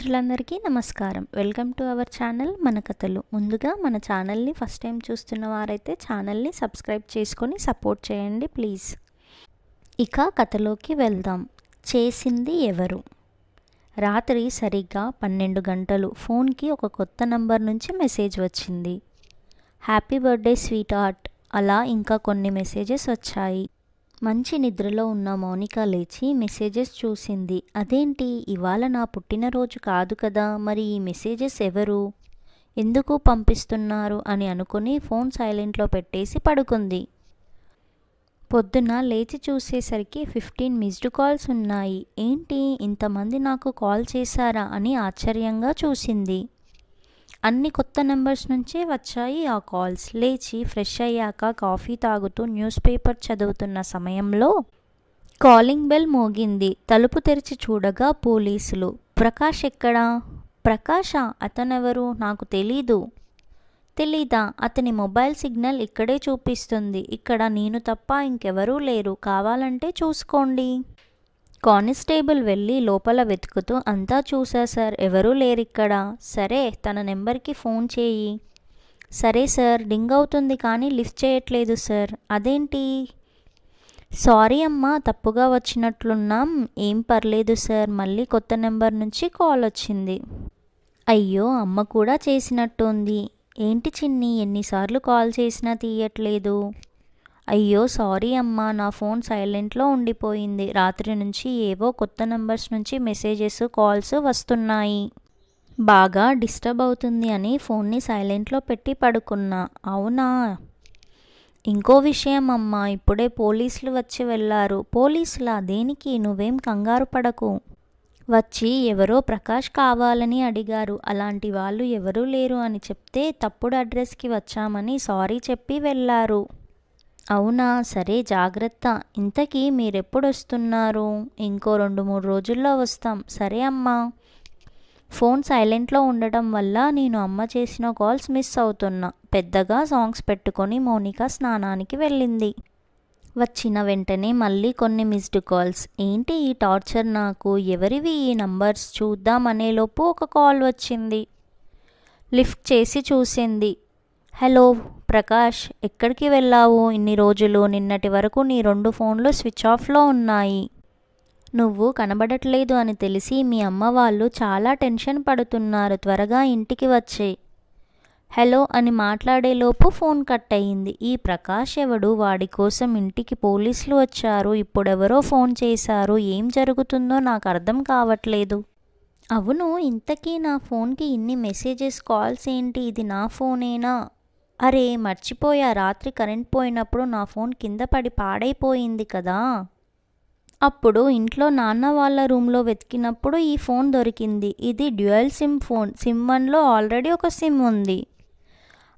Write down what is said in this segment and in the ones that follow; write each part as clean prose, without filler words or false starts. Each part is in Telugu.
మిత్రులందరికీ నమస్కారం. వెల్కమ్ టు అవర్ ఛానల్ మన కథలు. ముందుగా మన ఛానల్ని ఫస్ట్ టైం చూస్తున్న వారైతే ఛానల్ని సబ్స్క్రైబ్ చేసుకొని సపోర్ట్ చేయండి ప్లీజ్. ఇక కథలోకి వెళ్దాం. చేసింది ఎవరు? రాత్రి సరిగ్గా 12 గంటలు ఫోన్కి ఒక కొత్త నంబర్ నుంచి మెసేజ్ వచ్చింది. హ్యాపీ బర్త్డే స్వీట్ హార్ట్, అలా ఇంకా కొన్ని మెసేజెస్ వచ్చాయి. మంచి నిద్రలో ఉన్న మౌనిక లేచి మెసేజెస్ చూసింది. అదేంటి, ఇవాళ నా పుట్టినరోజు కాదు కదా, మరి ఈ మెసేజెస్ ఎవరు, ఎందుకు పంపిస్తున్నారు అని అనుకుని ఫోన్ సైలెంట్లో పెట్టేసి పడుకుంది. పొద్దున లేచి చూసేసరికి 15 మిస్డ్ కాల్స్ ఉన్నాయి. ఏంటి, ఇంతమంది నాకు కాల్ చేశారా అని ఆశ్చర్యంగా చూసింది. అన్ని కొత్త నెంబర్స్ నుంచే వచ్చాయి ఆ కాల్స్. లేచి ఫ్రెష్ అయ్యాక కాఫీ తాగుతూ న్యూస్ పేపర్ చదువుతున్న సమయంలో కాలింగ్ బెల్ మోగింది. తలుపు తెరిచి చూడగా పోలీసులు. ప్రకాష్ ఎక్కడా? ప్రకాషా? అతనెవరు? నాకు తెలీదా? అతని మొబైల్ సిగ్నల్ ఇక్కడే చూపిస్తుంది. ఇక్కడ నేను తప్ప ఇంకెవరూ లేరు, కావాలంటే చూసుకోండి. కానిస్టేబుల్ వెళ్ళి లోపల వెతుకుతూ, అంతా చూసా సార్, ఎవరూ లేరిక్కడ. సరే, తన నెంబర్కి ఫోన్ చేయి. సరే సార్, రింగ్ అవుతుంది కానీ లిఫ్ట్ చేయట్లేదు సార్. అదేంటి? సారీ అమ్మా, తప్పుగా వచ్చినట్లున్నాం. ఏం పర్లేదు సార్, మళ్ళీ కొత్త నెంబర్ నుంచి కాల్ వచ్చింది. అయ్యో, అమ్మ కూడా చేసినట్టుంది. ఏంటి చిన్ని, ఎన్నిసార్లు కాల్ చేసినా తీయట్లేదు? అయ్యో సారీ అమ్మా, నా ఫోన్ సైలెంట్లో ఉండిపోయింది. రాత్రి నుంచి ఏవో కొత్త నెంబర్స్ నుంచి మెసేజెస్ కాల్స్ వస్తున్నాయి. బాగా డిస్టర్బ్ అవుతుంది అని ఫోన్ని సైలెంట్లో పెట్టి పడుకున్నా. అవునా? ఇంకో విషయం అమ్మా, ఇప్పుడే పోలీసులు వచ్చి వెళ్ళారు. పోలీసులా? దేనికి? నువ్వేం కంగారు పడకు. వచ్చి ఎవరో ప్రకాష్ కావాలని అడిగారు. అలాంటి వాళ్ళు ఎవరూ లేరు అని చెప్తే తప్పుడు అడ్రస్కి వచ్చామని సారీ చెప్పి వెళ్ళారు. అవునా, సరే జాగ్రత్త. ఇంతకీ మీరెప్పుడు వస్తున్నారు? ఇంకో 2-3 రోజుల్లో వస్తాం. సరే అమ్మా. ఫోన్ సైలెంట్లో ఉండటం వల్ల నేను అమ్మ చేసిన కాల్స్ మిస్ అవుతున్నా. పెద్దగా సాంగ్స్ పెట్టుకొని మౌనిక స్నానానికి వెళ్ళింది. వచ్చిన వెంటనే మళ్ళీ కొన్ని మిస్డ్ కాల్స్. ఏంటి ఈ టార్చర్ నాకు? ఎవరివి ఈ నంబర్స్ చూద్దామనేలోపు ఒక కాల్ వచ్చింది. లిఫ్ట్ చేసి చూసింది. హలో ప్రకాష్, ఎక్కడికి వెళ్ళావు ఇన్ని రోజులు? నిన్నటి వరకు నీ 2 ఫోన్లు స్విచ్ ఆఫ్లో ఉన్నాయి. నువ్వు కనబడట్లేదు అని తెలిసి మీ అమ్మ వాళ్ళు చాలా టెన్షన్ పడుతున్నారు. త్వరగా ఇంటికి వచ్చేయ్. హలో అని మాట్లాడేలోపు ఫోన్ కట్ అయ్యింది. ఈ ప్రకాష్ ఎవడు? వాడి కోసం ఇంటికి పోలీసులు వచ్చారు. ఇప్పుడెవరో ఫోన్ చేశారు. ఏం జరుగుతుందో నాకు అర్థం కావట్లేదు. అవును, ఇంతకీ నా ఫోన్కి ఇన్ని మెసేజెస్ కాల్స్ ఏంటి? ఇది నా ఫోనేనా? అరే మర్చిపోయా, రాత్రి కరెంట్ పోయినప్పుడు నా ఫోన్ కింద పడి పాడైపోయింది కదా. అప్పుడు ఇంట్లో నాన్న వాళ్ళ రూమ్లో వెతికినప్పుడు ఈ ఫోన్ దొరికింది. ఇది డ్యూయల్ సిమ్ ఫోన్. సిమ్ 1లో ఆల్రెడీ ఒక సిమ్ ఉంది.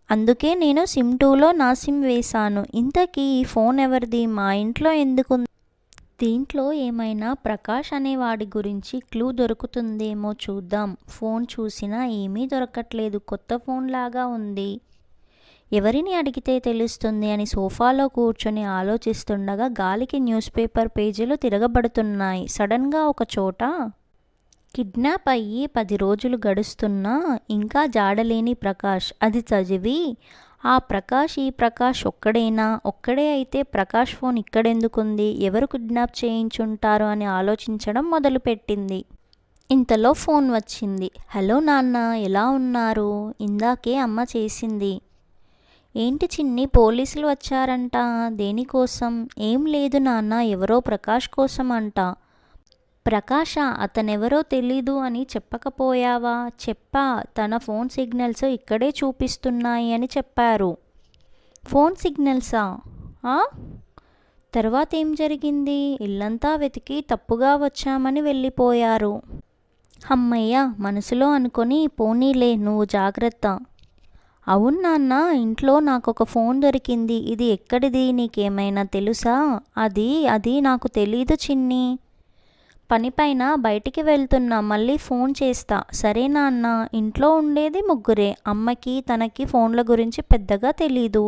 అందుకే నేను సిమ్ 2లో నా సిమ్ వేశాను. ఇంతకీ ఈ ఫోన్ ఎవరిది? మా ఇంట్లో ఎందుకుంది? దీంట్లో ఏమైనా ప్రకాష్ అనేవాడి గురించి క్లూ దొరుకుతుందేమో చూద్దాం. ఫోన్ చూసినా ఏమీ దొరకట్లేదు, కొత్త ఫోన్ లాగా ఉంది. ఎవరిని అడిగితే తెలుస్తుంది అని సోఫాలో కూర్చొని ఆలోచిస్తుండగా గాలికి న్యూస్ పేపర్ పేజీలు తిరగబడుతున్నాయి. సడన్గా ఒక చోట కిడ్నాప్ అయ్యి 10 రోజులు గడుస్తున్నా ఇంకా జాడలేని ప్రకాష్. అది చదివి, ఆ ప్రకాష్ ఈ ప్రకాష్ ఒక్కడేనా? ఒక్కడే అయితే ప్రకాష్ ఫోన్ ఇక్కడెందుకుంది? ఎవరు కిడ్నాప్ చేయించుంటారు అని ఆలోచించడం మొదలుపెట్టింది. ఇంతలో ఫోన్ వచ్చింది. హలో నాన్న, ఎలా ఉన్నారు? ఇందాకే అమ్మ చేసింది. ఏంటి చిన్ని, పోలీసులు వచ్చారంట? దేనికోసం? ఏం లేదు నాన్న, ఎవరో ప్రకాష్ కోసం అంట. ప్రకాషా? అతనెవరో తెలీదు అని చెప్పకపోయావా? చెప్పా, తన ఫోన్ సిగ్నల్స్ ఇక్కడే చూపిస్తున్నాయి అని చెప్పారు. ఫోన్ సిగ్నల్సా? తర్వాత ఏం జరిగింది? ఇల్లంతా వెతికి తప్పుగా వచ్చామని వెళ్ళిపోయారు. అమ్మయ్య మనసులో అనుకొని, పోనీలే, నువ్వు జాగ్రత్త. అవును నాన్న, ఇంట్లో నాకొక ఫోన్ దొరికింది. ఇది ఎక్కడిది? నీకేమైనా తెలుసా? అది నాకు తెలీదు చిన్ని. పనిపైన బయటికి వెళ్తున్నా, మళ్ళీ ఫోన్ చేస్తా. సరే నాన్న. ఇంట్లో ఉండేది 3. అమ్మకి తనకి ఫోన్ల గురించి పెద్దగా తెలీదు.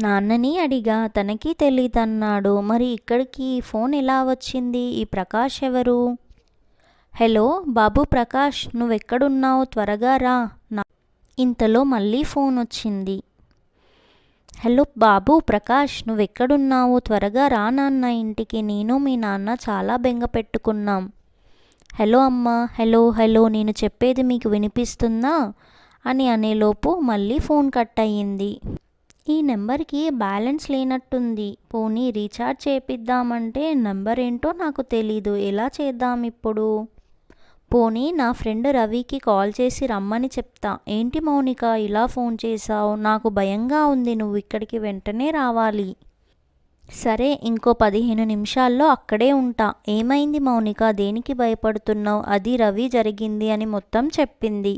నాన్నని అడిగా, తనకి తెలీదన్నాడు. మరి ఇక్కడికి ఫోన్ ఎలా వచ్చింది? ఈ ప్రకాష్ ఎవరు? హలో బాబు ప్రకాష్, నువ్వెక్కడున్నావు? త్వరగా రా. ఇంతలో మళ్ళీ ఫోన్ వచ్చింది. హలో బాబు ప్రకాష్, నువ్వెక్కడున్నావు? త్వరగా రా నాన్న ఇంటికి. నేను మీ నాన్న చాలా బెంగ పెట్టుకున్నాం. హలో అమ్మా. హలో హలో, నేను చెప్పేది మీకు వినిపిస్తుందా అని అనేలోపు మళ్ళీ ఫోన్ కట్ అయ్యింది. ఈ నెంబర్కి బ్యాలెన్స్ లేనట్టుంది. పోనీ రీఛార్జ్ చేపిద్దామంటే నెంబర్ ఏంటో నాకు తెలీదు. ఎలా చేద్దాం ఇప్పుడు? పోనీ నా ఫ్రెండ్ రవికి కాల్ చేసి రమ్మని చెప్తా. ఏంటి మౌనిక ఇలా ఫోన్ చేశావు? నాకు భయంగా ఉంది. నువ్వు ఇక్కడికి వెంటనే రావాలి. సరే, ఇంకో 15 నిమిషాల్లో అక్కడే ఉంటా. ఏమైంది మౌనిక? దేనికి భయపడుతున్నావు? అది రవి జరిగింది అని మొత్తం చెప్పింది.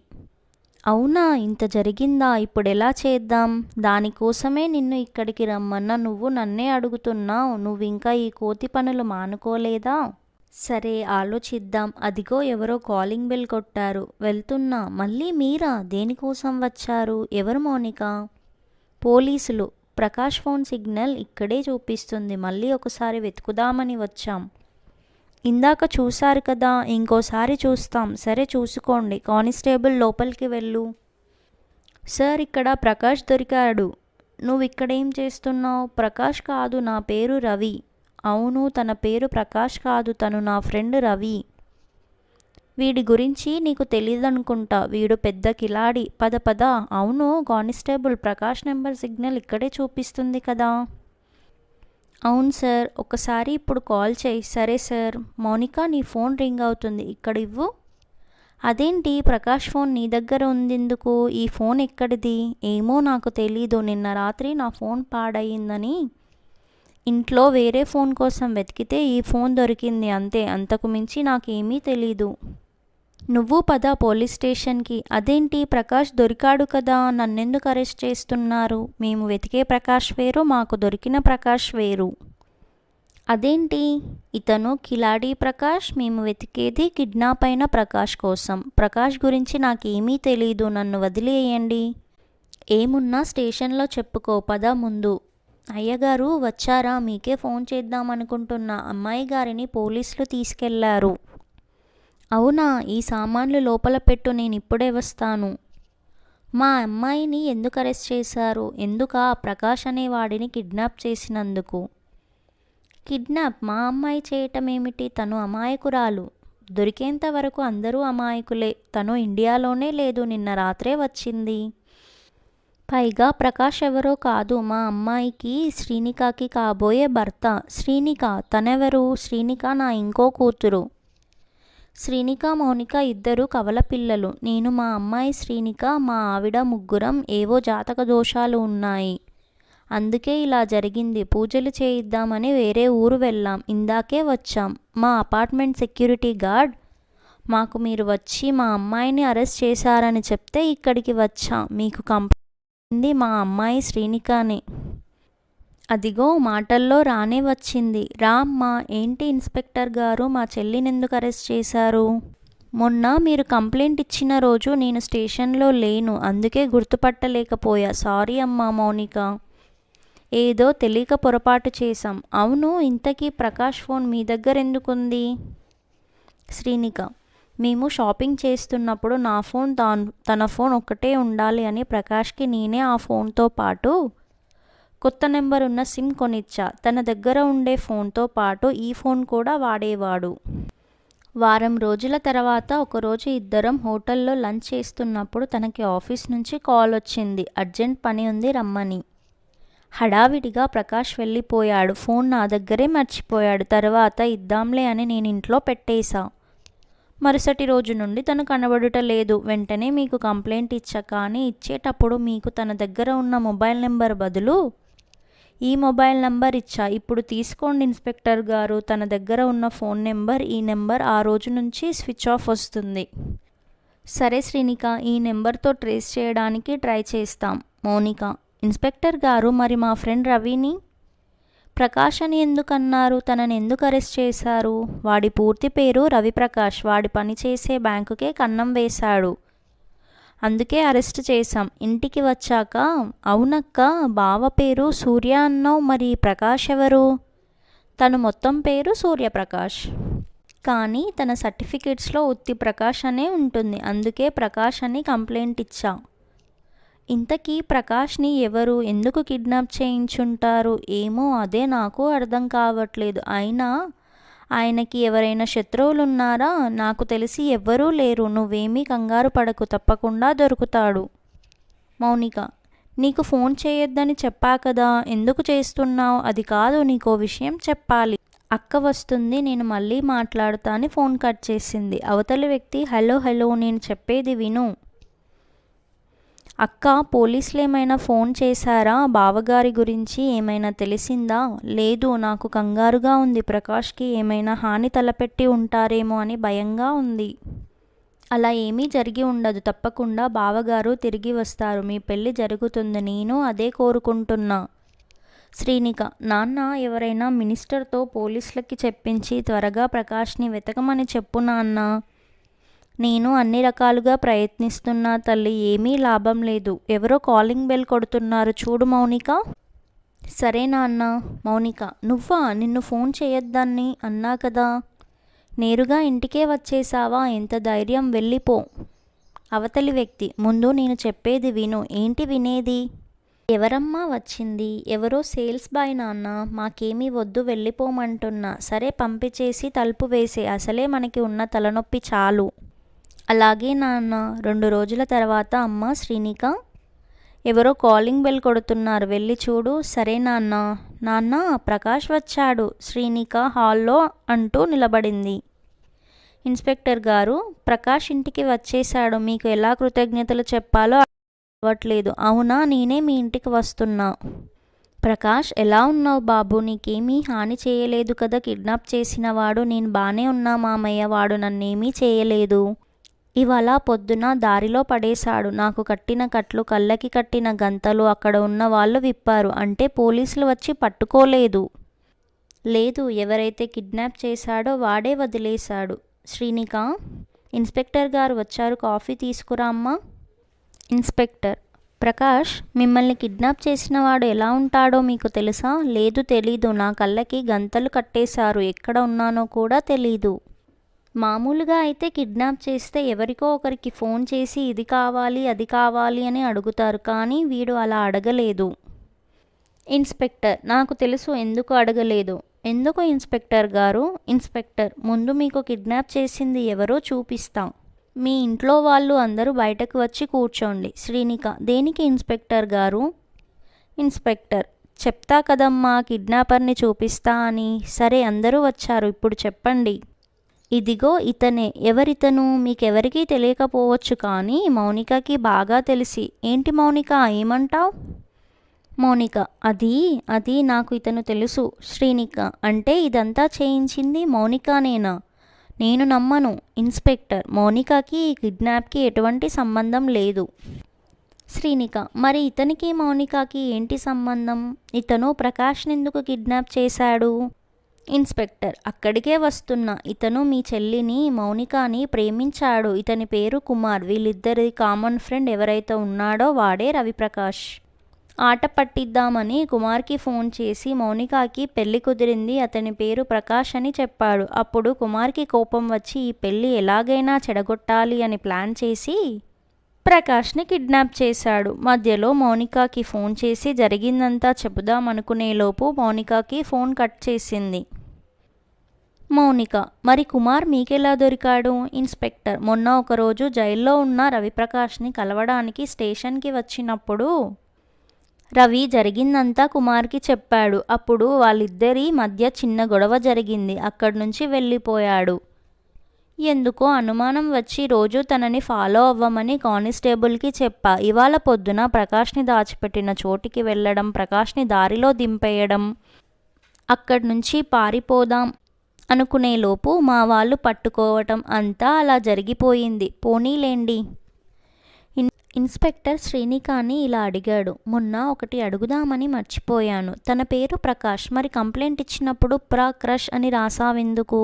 అవునా, ఇంత జరిగిందా? ఇప్పుడెలా చేద్దాం? దానికోసమే నిన్ను ఇక్కడికి రమ్మన్నా. నువ్వు నన్నే అడుగుతున్నావు. నువ్వింకా ఈ కోతి పనులు మానుకోలేదా? సరే, ఆలోచిద్దాం. అదిగో ఎవరో కాలింగ్ బెల్ కొట్టారు. వెళ్తున్నా. మళ్ళీ మీరా? దేనికోసం వచ్చారు? ఎవరు మౌనిక? పోలీసులు. ప్రకాష్ ఫోన్ సిగ్నల్ ఇక్కడే చూపిస్తుంది. మళ్ళీ ఒకసారి వెతుకుదామని వచ్చాం. ఇందాక చూశారు కదా, ఇంకోసారి చూస్తాం. సరే చూసుకోండి. కానిస్టేబుల్ లోపలికి వెళ్ళు. సార్, ఇక్కడ ప్రకాష్ దొరికాడు. నువ్వు ఇక్కడేం చేస్తున్నావు? ప్రకాష్ కాదు, నా పేరు రవి. అవును, తన పేరు ప్రకాష్ కాదు, తను నా ఫ్రెండ్ రవి. వీడి గురించి నీకు తెలియదనుకుంటా. వీడు పెద్ద కిలాడి. పద పద. అవును కానిస్టేబుల్, ప్రకాష్ నెంబర్ సిగ్నల్ ఇక్కడే చూపిస్తుంది కదా. అవును సార్, ఒకసారి ఇప్పుడు కాల్ చేయి. సరే సార్. మౌనిక, నీ ఫోన్ రింగ్ అవుతుంది. ఇక్కడ ఇవ్వు. అదేంటి, ప్రకాష్ ఫోన్ నీ దగ్గర ఉందెందుకు? ఈ ఫోన్ ఎక్కడిది? ఏమో నాకు తెలీదు. నిన్న రాత్రి నా ఫోన్ పాడయిందని ఇంట్లో వేరే ఫోన్ కోసం వెతికితే ఈ ఫోన్ దొరికింది అంతే. అంతకు మించి నాకేమీ తెలీదు. నువ్వు పద పోలీస్ స్టేషన్కి. అదేంటి, ప్రకాష్ దొరికాడు కదా, నన్నెందుకు అరెస్ట్ చేస్తున్నారు? మేము వెతికే ప్రకాష్ వేరు, మాకు దొరికిన ప్రకాష్ వేరు. అదేంటి, ఇతను కిలాడి ప్రకాష్, మేము వెతికేది కిడ్నాప్ అయిన ప్రకాష్ కోసం. ప్రకాష్ గురించి నాకేమీ తెలీదు. నన్ను వదిలేయండి. ఏమున్నా స్టేషన్లో చెప్పుకో. పద ముందు. అయ్యగారు వచ్చారా? మీకే ఫోన్ చేద్దామనుకుంటున్నా. అమ్మాయి గారిని పోలీసులు తీసుకెళ్లారు. అవునా? ఈ సామాన్లు లోపల పెట్టు, నేను ఇప్పుడే వస్తాను. మా అమ్మాయిని ఎందుకు అరెస్ట్ చేశారు? ఎందుకా? ప్రకాష్ అనే వాడిని కిడ్నాప్ చేసినందుకు. కిడ్నాప్ మా అమ్మాయి చేయటం ఏమిటి? తను అమాయకురాలు. దొరికేంత వరకు అందరూ అమాయకులే. తను ఇండియాలోనే లేదు, నిన్న రాత్రే వచ్చింది. పైగా ప్రకాష్ ఎవరో కాదు, మా అమ్మాయికి శ్రీనికకి కాబోయే భర్త. శ్రీనిక? తనెవరు? శ్రీనిక నా ఇంకో కూతురు. శ్రీనిక మౌనిక ఇద్దరు కవల పిల్లలు. నేను మా అమ్మాయి శ్రీనిక, మా ఆవిడ ముగ్గురం. ఏవో జాతక దోషాలు ఉన్నాయి, అందుకే ఇలా జరిగింది. పూజలు చేయిద్దామని వేరే ఊరు వెళ్ళాం. ఇందాకే వచ్చాం. మా అపార్ట్మెంట్ సెక్యూరిటీ గార్డ్ మాకు మీరు వచ్చి మా అమ్మాయిని అరెస్ట్ చేశారని చెప్తే ఇక్కడికి వచ్చా. మీకు కంప్లైంట్ మా అమ్మాయి శ్రీనికానే. అదిగో మాటల్లో రానే వచ్చింది. రామ్మా. ఏంటి ఇన్స్పెక్టర్ గారు, మా చెల్లినెందుకు అరెస్ట్ చేశారు? మొన్న మీరు కంప్లైంట్ ఇచ్చిన రోజు నేను స్టేషన్లో లేను, అందుకే గుర్తుపట్టలేకపోయా. సారీ అమ్మా మౌనిక. ఏదో తెలియక పొరపాటు చేశాం. అవును, ఇంతకీ ప్రకాష్ ఫోన్ మీ దగ్గర ఎందుకుంది? శ్రీనిక: మేము షాపింగ్ చేస్తున్నప్పుడు నా ఫోన్ తన ఫోన్ ఒక్కటే ఉండాలి అని ప్రకాష్కి నేనే ఆ ఫోన్తో పాటు కొత్త నెంబర్ ఉన్న సిమ్ కొనిచ్చా. తన దగ్గర ఉండే ఫోన్తో పాటు ఈ ఫోన్ కూడా వాడేవాడు. వారం రోజుల తర్వాత ఒకరోజు ఇద్దరం హోటల్లో లంచ్ చేస్తున్నప్పుడు తనకి ఆఫీస్ నుంచి కాల్ వచ్చింది. అర్జెంట్ పని ఉంది రమ్మని. హడావిడిగా ప్రకాష్ వెళ్ళిపోయాడు. ఫోన్ నా దగ్గరే మర్చిపోయాడు. తర్వాత ఇద్దాంలే అని నేను ఇంట్లో పెట్టేశా. మరుసటి రోజు నుండి తను కనబడుట లేదు. వెంటనే మీకు కంప్లైంట్ ఇచ్చా, కానీ ఇచ్చేటప్పుడు మీకు తన దగ్గర ఉన్న మొబైల్ నెంబర్ బదులు ఈ మొబైల్ నెంబర్ ఇచ్చా. ఇప్పుడు తీసుకోండి ఇన్స్పెక్టర్ గారు. తన దగ్గర ఉన్న ఫోన్ నెంబర్ ఈ నెంబర్. ఆ రోజు నుంచి స్విచ్ ఆఫ్ వస్తుంది. సరే శ్రీనిక, ఈ నెంబర్తో ట్రేస్ చేయడానికి ట్రై చేస్తాం. మౌనిక: ఇన్స్పెక్టర్ గారు, మరి మా ఫ్రెండ్ రవిని ప్రకాష్ అని ఎందుకన్నారు? తనని ఎందుకు అరెస్ట్ చేశారు? వాడి పూర్తి పేరు రవిప్రకాష్. వాడి పనిచేసే బ్యాంకుకే కన్నం వేశాడు, అందుకే అరెస్ట్ చేశాం. ఇంటికి వచ్చాక అవునక్క, బావ పేరు సూర్య అన్నావు, మరి ప్రకాష్ ఎవరు? తను మొత్తం పేరు సూర్యప్రకాష్. కానీ తన సర్టిఫికేట్స్లో ఉత్తి ప్రకాష్ అనే ఉంటుంది. అందుకే ప్రకాష్ అని కంప్లైంట్ ఇచ్చా. ఇంతకీ ప్రకాష్ని ఎవరు ఎందుకు కిడ్నాప్ చేయించుంటారు? ఏమో అదే నాకు అర్థం కావట్లేదు. అయినా ఆయనకి ఎవరైనా శత్రువులున్నారా? నాకు తెలిసి ఎవ్వరూ లేరు. నువ్వేమీ కంగారు పడకు, తప్పకుండా దొరుకుతాడు. మౌనిక: నీకు ఫోన్ చేయొద్దని చెప్పా కదా, ఎందుకు చేస్తున్నావు? అది కాదు, నీకో విషయం చెప్పాలి. అక్క వస్తుంది, నేను మళ్ళీ మాట్లాడుతా అని ఫోన్ కట్ చేసింది. అవతలి వ్యక్తి: హలో హలో, నేను చెప్పేది విను. అక్క, పోలీసులు ఏమైనా ఫోన్ చేశారా? బావగారి గురించి ఏమైనా తెలిసిందా? లేదు, నాకు కంగారుగా ఉంది. ప్రకాష్కి ఏమైనా హాని తలపెట్టి ఉంటారేమో అని భయంగా ఉంది. అలా ఏమీ జరిగి ఉండదు. తప్పకుండా బావగారు తిరిగి వస్తారు. మీ పెళ్ళి జరుగుతుంది. నేను అదే కోరుకుంటున్నా. శ్రీనిక: నాన్న, ఎవరైనా మినిస్టర్తో పోలీసులకి చెప్పించి త్వరగా ప్రకాష్ని వెతకమని చెప్పు నాన్న. నేను అన్ని రకాలుగా ప్రయత్నిస్తున్నా తల్లి, ఏమీ లాభం లేదు. ఎవరో కాలింగ్ బెల్ కొడుతున్నారు, చూడు మౌనిక. సరే నాన్న. మౌనిక: నువ్వా? నిన్ను ఫోన్ చేయొద్దని అన్నా కదా. నేరుగా ఇంటికే వచ్చేసావా? ఎంత ధైర్యం, వెళ్ళిపో. అవతలి వ్యక్తి: ముందు నేను చెప్పేది విను. ఏంటి వినేది? ఎవరమ్మా వచ్చింది? ఎవరో సేల్స్ బాయ్ నాన్న. మాకేమీ వద్దు, వెళ్ళిపోమంటున్నా. సరే, పంపించేసి తలుపు వేసే. అసలే మనకి ఉన్న తలనొప్పి చాలు. అలాగే నాన్న. 2 రోజుల తర్వాత: అమ్మ శ్రీనిక, ఎవరో కాలింగ్ బెల్ కొడుతున్నారు, వెళ్ళి చూడు. సరే నాన్న. నాన్న, ప్రకాష్ వచ్చాడు, శ్రీనిక హాల్లో అంటూ నిలబడింది. ఇన్స్పెక్టర్ గారు, ప్రకాష్ ఇంటికి వచ్చేశాడు. మీకు ఎలా కృతజ్ఞతలు చెప్పాలో అవ్వట్లేదు. అవునా, నేనే మీ ఇంటికి వస్తున్నా. ప్రకాష్, ఎలా ఉన్నావు బాబు? నీకేమీ హాని చేయలేదు కదా కిడ్నాప్ చేసినవాడు? నేను బానే ఉన్నా మామయ్య, వాడు నన్నేమీ చేయలేదు. ఇవాళ పొద్దున దారిలో పడేశాడు. నాకు కట్టిన కట్లు, కళ్ళకి కట్టిన గంతలు అక్కడ ఉన్న వాళ్ళు విప్పారు. అంటే పోలీసులు వచ్చి పట్టుకోలేదు. లేదు, ఎవరైతే కిడ్నాప్ చేశాడో వాడే వదిలేశాడు. శ్రీనిక: ఇన్స్పెక్టర్ గారు వచ్చారు, కాఫీ తీసుకురా అమ్మా. ఇన్స్పెక్టర్: ప్రకాష్, మిమ్మల్ని కిడ్నాప్ చేసిన వాడు ఎలా ఉంటాడో మీకు తెలుసా? లేదు, తెలీదు. నా కళ్ళకి గంతలు కట్టేశారు. ఎక్కడ ఉన్నానో కూడా తెలీదు. మామూలుగా అయితే కిడ్నాప్ చేస్తే ఎవరికో ఒకరికి ఫోన్ చేసి ఇది కావాలి అది కావాలి అని అడుగుతారు, కానీ వీడు అలా అడగలేదు. ఇన్స్పెక్టర్: నాకు తెలుసు ఎందుకు అడగలేదు. ఎందుకు ఇన్స్పెక్టర్ గారు? ఇన్స్పెక్టర్: ముందు మీకు కిడ్నాప్ చేసింది ఎవరో చూపిస్తాం. మీ ఇంట్లో వాళ్ళు అందరూ బయటకు వచ్చి కూర్చోండి. శ్రీనిక: దేనికి ఇన్స్పెక్టర్ గారు? ఇన్స్పెక్టర్: చెప్తా కదమ్మా, కిడ్నాపర్ని చూపిస్తా అని. సరే, అందరూ వచ్చారు, ఇప్పుడు చెప్పండి. ఇదిగో ఇతనే. ఎవరితను? మీకెవరికీ తెలియకపోవచ్చు, కానీ మౌనికకి బాగా తెలిసి. ఏంటి మౌనిక, ఏమంటావ్? మౌనిక: అది నాకు ఇతను తెలుసు. శ్రీనిక: అంటే ఇదంతా చేయించింది మౌనికానేనా? నేను నమ్మను. ఇన్స్పెక్టర్: మౌనికకి ఈ కిడ్నాప్కి ఎటువంటి సంబంధం లేదు. శ్రీనిక: మరి ఇతనికి మౌనికకి ఏంటి సంబంధం? ఇతను ప్రకాష్నెందుకు కిడ్నాప్ చేశాడు? ఇన్స్పెక్టర్: అక్కడికే వస్తున్నా. ఇతను మీ చెల్లిని మౌనికని ప్రేమించాడు. ఇతని పేరు కుమార్. వీళ్ళిద్దరి కామన్ ఫ్రెండ్ ఎవరైతే ఉన్నాడో వాడే రవిప్రకాష్. ఆట పట్టిద్దామని కుమార్కి ఫోన్ చేసి మౌనికకి పెళ్లి కుదిరింది, అతని పేరు ప్రకాష్ అని చెప్పాడు. అప్పుడు కుమార్కి కోపం వచ్చి ఈ పెళ్లి ఎలాగైనా చెడగొట్టాలి అని ప్లాన్ చేసి ప్రకాష్ని కిడ్నాప్ చేశాడు. మధ్యలో మౌనికకి ఫోన్ చేసి జరిగిందంతా చెబుదామనుకునేలోపు మౌనికకి ఫోన్ కట్ చేసింది. మౌనిక: మరి కుమార్ మీకెలా దొరికాడు? ఇన్స్పెక్టర్: మొన్న ఒకరోజు జైల్లో ఉన్న రవిప్రకాష్ని కలవడానికి స్టేషన్కి వచ్చినప్పుడు రవి జరిగిందంతా కుమార్కి చెప్పాడు. అప్పుడు వాళ్ళిద్దరి మధ్య చిన్న గొడవ జరిగింది. అక్కడి నుంచి వెళ్ళిపోయాడు. ఎందుకో అనుమానం వచ్చి రోజు తనని ఫాలో అవ్వమని కానిస్టేబుల్కి చెప్పా. ఇవాళ పొద్దున ప్రకాష్ని దాచిపెట్టిన చోటికి వెళ్ళడం, ప్రకాష్ని దారిలో దింపేయడం, అక్కడి నుంచి పారిపోదాం అనుకునేలోపు మా వాళ్ళు పట్టుకోవటం, అంతా అలా జరిగిపోయింది. పోనీలేండి. ఇన్స్పెక్టర్ శ్రీనికాని ఇలా అడిగాడు. మొన్న ఒకటి అడుగుదామని మర్చిపోయాను. తన పేరు ప్రకాష్. మరి కంప్లైంట్ ఇచ్చినప్పుడు క్రష్ అని రాసావెందుకు?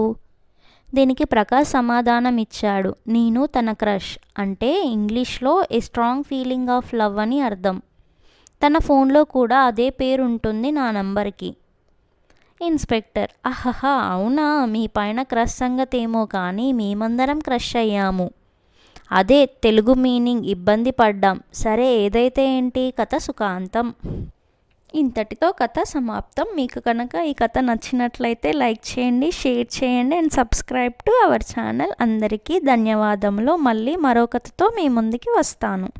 దీనికి ప్రకాష్ సమాధానం ఇచ్చాడు. నేను తన క్రష్ అంటే ఇంగ్లీష్లో a strong feeling of love అని అర్థం. తన ఫోన్లో కూడా అదే పేరు ఉంటుంది నా నంబర్కి. ఇన్స్పెక్టర్: అహహా, అవునా, మీ పైన క్రష్ సంగతేమో కానీ మేమందరం క్రష్ అయ్యాము. అదే తెలుగు మీనింగ్, ఇబ్బంది పడ్డాం. సరే, ఏదైతే ఏంటి, కథ సుఖాంతం. ఇంతటితో కథ సమాప్తం. మీకు కనుక ఈ కథ నచ్చినట్లయితే లైక్ చేయండి, షేర్ చేయండి and subscribe to our channel. అందరికీ ధన్యవాదములు. మళ్ళీ మరో కథతో మీ ముందుకి వస్తాను.